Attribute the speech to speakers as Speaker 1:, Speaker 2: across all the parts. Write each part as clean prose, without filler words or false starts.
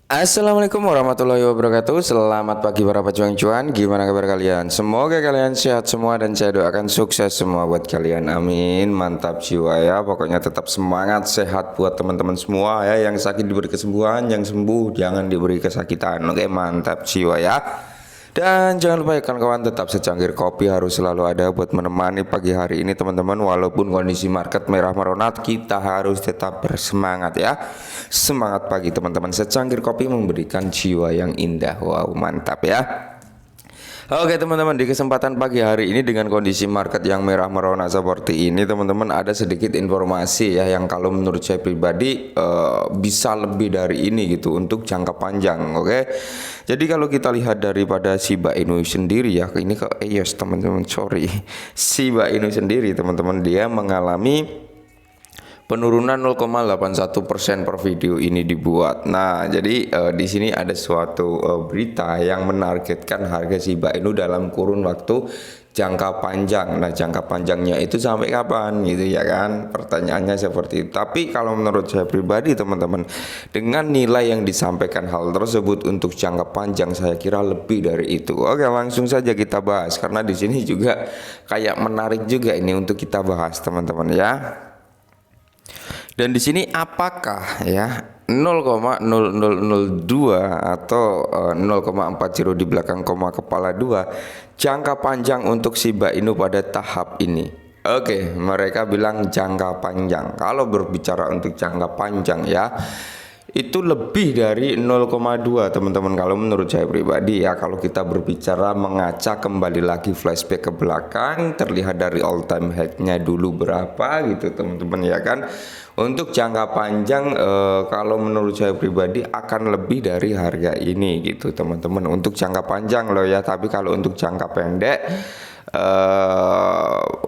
Speaker 1: Assalamualaikum warahmatullahi wabarakatuh. Selamat pagi para pejuang cuan. Gimana kabar kalian? Semoga kalian sehat semua dan saya doakan sukses semua buat kalian. Amin. Mantap jiwa ya. Pokoknya tetap semangat, sehat buat teman-teman semua ya. Yang sakit diberi kesembuhan, yang sembuh jangan diberi kesakitan. Oke, mantap jiwa ya. Dan jangan lupa ya kawan-kawan, tetap secangkir kopi harus selalu ada buat menemani pagi hari ini teman-teman. Walaupun kondisi market merah meronat, kita harus tetap bersemangat ya. Semangat pagi teman-teman, secangkir kopi memberikan jiwa yang indah. Wow, mantap ya. Oke teman-teman, di kesempatan pagi hari ini dengan kondisi market yang merah merona seperti ini teman-teman, ada sedikit informasi ya yang kalau menurut saya pribadi bisa lebih dari ini gitu untuk jangka panjang. Oke, jadi kalau kita lihat daripada Shiba Inu sendiri ya, ini ke EOS teman-teman, sorry, Shiba Inu sendiri teman-teman, dia mengalami penurunan 0,81% per video ini dibuat. Nah, jadi di sini ada suatu berita yang menargetkan harga Shiba Inu dalam kurun waktu jangka panjang. Nah, jangka panjangnya itu sampai kapan gitu ya kan? Pertanyaannya seperti itu. Tapi kalau menurut saya pribadi teman-teman, dengan nilai yang disampaikan hal tersebut untuk jangka panjang saya kira lebih dari itu. Oke, langsung saja kita bahas karena di sini juga kayak menarik juga ini untuk kita bahas teman-teman ya. Dan di sini apakah ya 0,0002 atau 0,40 di belakang koma kepala 2 jangka panjang untuk Shiba Inu pada tahap ini? Oke, mereka bilang jangka panjang. Kalau berbicara untuk jangka panjang ya, itu lebih dari 0,2 teman-teman. Kalau menurut saya pribadi ya, kalau kita berbicara mengaca kembali lagi flashback ke belakang, terlihat dari all time high-nya dulu berapa gitu teman-teman ya kan. Untuk jangka panjang kalau menurut saya pribadi akan lebih dari harga ini gitu teman-teman, untuk jangka panjang loh ya. Tapi kalau untuk jangka pendek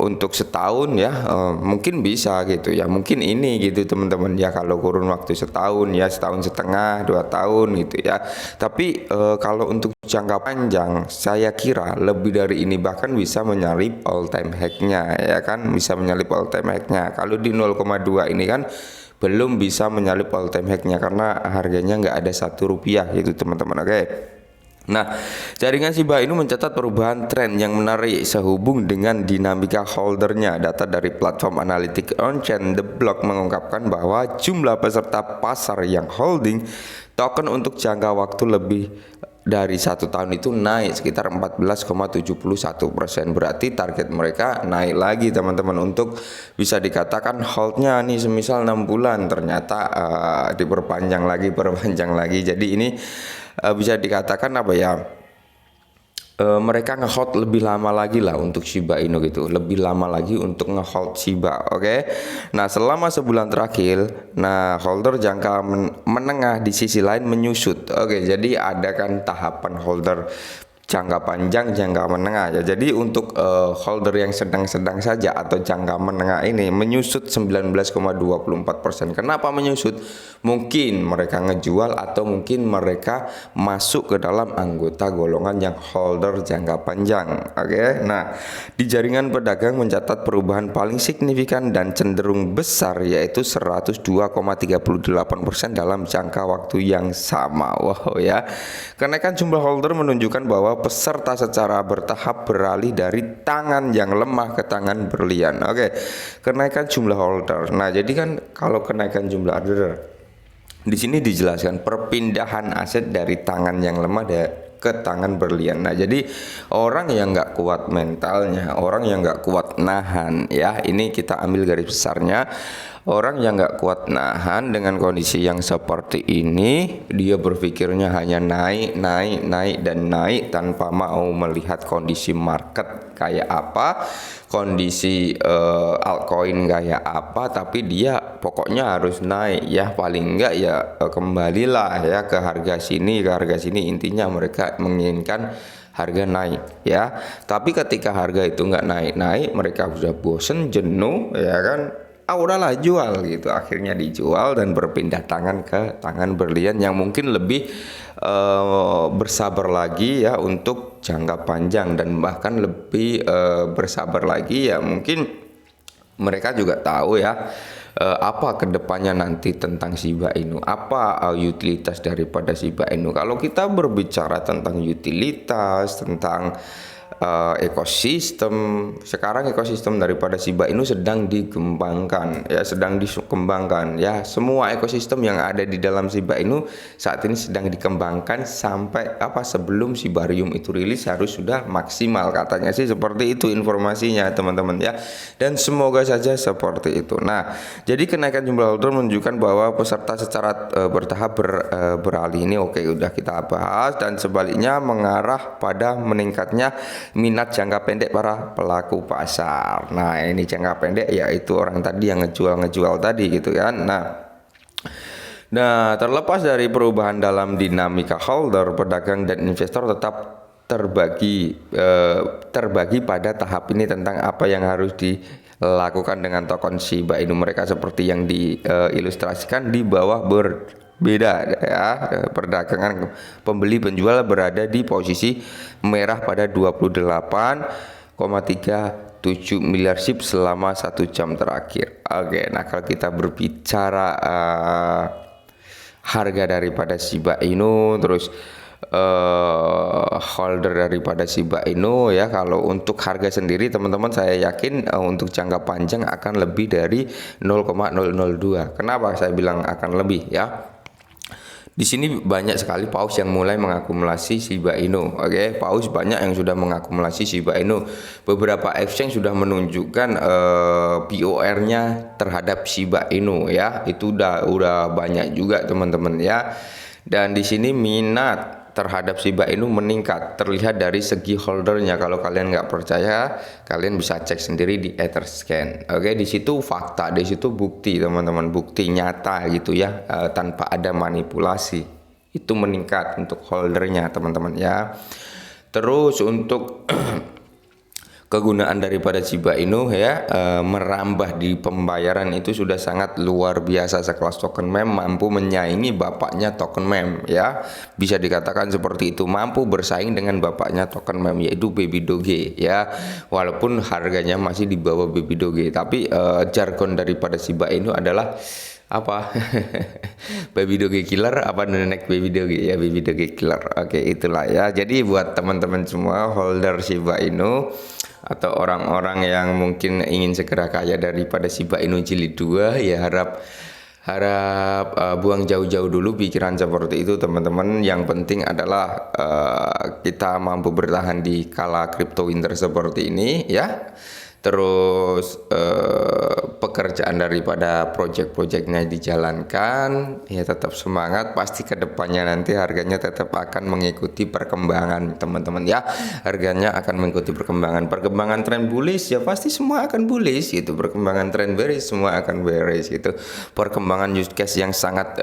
Speaker 1: untuk setahun ya mungkin bisa gitu ya, mungkin ini gitu teman-teman ya, kalau kurun waktu setahun ya, setahun setengah, 2 tahun gitu ya. Tapi kalau untuk jangka panjang saya kira lebih dari ini, bahkan bisa menyalip all time high-nya ya kan, bisa menyalip all time high-nya. Kalau di 0,2 ini kan belum bisa menyalip all time high-nya karena harganya nggak ada Rp1 gitu teman-teman. Oke. Nah, jaringan Shiba Inu mencatat perubahan tren yang menarik sehubung dengan dinamika holdernya. Data dari platform analitik on-chain The Block mengungkapkan bahwa jumlah peserta pasar yang holding token untuk jangka waktu lebih dari 1 tahun itu naik sekitar 14,71%. Berarti target mereka naik lagi teman-teman, untuk bisa dikatakan holdnya nih semisal 6 bulan ternyata diperpanjang lagi, perpanjang lagi. Jadi ini bisa dikatakan apa ya, mereka ngehold lebih lama lagi lah untuk Shiba Inu gitu, lebih lama lagi untuk ngehold Shiba. Oke. Nah, selama sebulan terakhir, nah holder jangka menengah di sisi lain menyusut. Oke, jadi ada kan tahapan holder jangka panjang, jangka menengah ya. Jadi untuk holder yang sedang-sedang saja atau jangka menengah ini menyusut 19,24%. Kenapa menyusut? Mungkin mereka ngejual atau mungkin mereka masuk ke dalam anggota golongan yang holder jangka panjang. Oke. Nah, di jaringan pedagang mencatat perubahan paling signifikan dan cenderung besar, yaitu 102,38% dalam jangka waktu yang sama. Wow ya. Kenaikan jumlah holder menunjukkan bahwa peserta secara bertahap beralih dari tangan yang lemah ke tangan berlian. Oke, kenaikan jumlah holder. Nah, jadi kan kalau kenaikan jumlah order, di sini dijelaskan perpindahan aset dari tangan yang lemah ke tangan berlian. Nah, jadi orang yang nggak kuat mentalnya, orang yang nggak kuat nahan ya, ini kita ambil garis besarnya. Orang yang nggak kuat nahan dengan kondisi yang seperti ini, dia berpikirnya hanya naik, naik, naik, dan naik tanpa mau melihat kondisi market kayak apa, kondisi altcoin kayak apa, tapi dia pokoknya harus naik ya, paling enggak ya kembalilah ya ke harga sini, ke harga sini. Intinya mereka menginginkan harga naik ya. Tapi ketika harga itu nggak naik-naik, mereka sudah bosen, jenuh ya kan, udahlah jual gitu. Akhirnya dijual dan berpindah tangan ke tangan berlian yang mungkin lebih bersabar lagi ya untuk jangka panjang, dan bahkan lebih bersabar lagi ya, mungkin mereka juga tahu ya apa kedepannya nanti tentang Shiba Inu, apa utilitas daripada Shiba Inu. Kalau kita berbicara tentang utilitas, tentang ekosistem, sekarang ekosistem daripada Shiba Inu sedang dikembangkan ya, sedang dikembangkan ya. Semua ekosistem yang ada di dalam Shiba Inu saat ini sedang dikembangkan sampai sebelum Shibarium itu rilis harus sudah maksimal, katanya sih seperti itu informasinya teman-teman ya. Dan semoga saja seperti itu. Nah, jadi kenaikan jumlah holder menunjukkan bahwa peserta secara bertahap beralih ini oke, udah kita bahas, dan sebaliknya mengarah pada meningkatnya minat jangka pendek para pelaku pasar. Nah, ini jangka pendek yaitu orang tadi yang ngejual tadi gitu kan. Nah, terlepas dari perubahan dalam dinamika holder, pedagang dan investor tetap terbagi pada tahap ini tentang apa yang harus dilakukan dengan token Shiba Inu mereka, seperti yang diilustrasikan di bawah berbeda ya. Perdagangan pembeli penjual berada di posisi merah pada 28,37 miliar SHIB selama 1 jam terakhir. Oke, nah kalau kita berbicara harga daripada Shiba Inu, terus holder daripada Shiba Inu ya, kalau untuk harga sendiri teman-teman saya yakin untuk jangka panjang akan lebih dari 0,002. Kenapa saya bilang akan lebih ya? Di sini banyak sekali paus yang mulai mengakumulasi Shiba Inu. Oke, paus banyak yang sudah mengakumulasi Shiba Inu. Beberapa exchange sudah menunjukkan POR-nya terhadap Shiba Inu ya. Itu udah banyak juga teman-teman ya. Dan di sini minat terhadap Shiba Inu meningkat, terlihat dari segi holdernya. Kalau kalian nggak percaya, kalian bisa cek sendiri di Etherscan. Oke, di situ fakta, di situ bukti teman-teman, bukti nyata gitu ya, tanpa ada manipulasi. Itu meningkat untuk holdernya teman-teman ya. Terus untuk kegunaan daripada Shiba Inu ya, merambah di pembayaran itu sudah sangat luar biasa. Sekelas token meme mampu menyaingi bapaknya token meme ya, bisa dikatakan seperti itu, mampu bersaing dengan bapaknya token meme yaitu Baby Doge ya. Walaupun harganya masih di bawah Baby Doge, tapi jargon daripada Shiba Inu adalah apa? Baby Doge killer, apa nenek Baby Doge ya, Baby Doge killer. Oke, itulah ya. Jadi buat teman-teman semua holder Shiba Inu atau orang-orang yang mungkin ingin segera kaya daripada Shiba Inu jilid 2 ya, harap buang jauh-jauh dulu pikiran seperti itu teman-teman. Yang penting adalah kita mampu bertahan di kala crypto winter seperti ini ya. Terus pekerjaan daripada project-projectnya dijalankan ya, tetap semangat, pasti kedepannya nanti harganya tetap akan mengikuti perkembangan teman-teman ya. Harganya akan mengikuti perkembangan tren bullish ya, pasti semua akan bullish gitu. Perkembangan tren bearish semua akan bearish gitu. Perkembangan use case yang sangat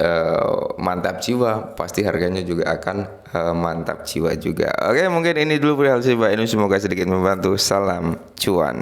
Speaker 1: mantap jiwa, pasti harganya juga akan mantap jiwa juga. Oke, mungkin ini dulu perihal Shiba Inu, semoga sedikit membantu. Salam cuan.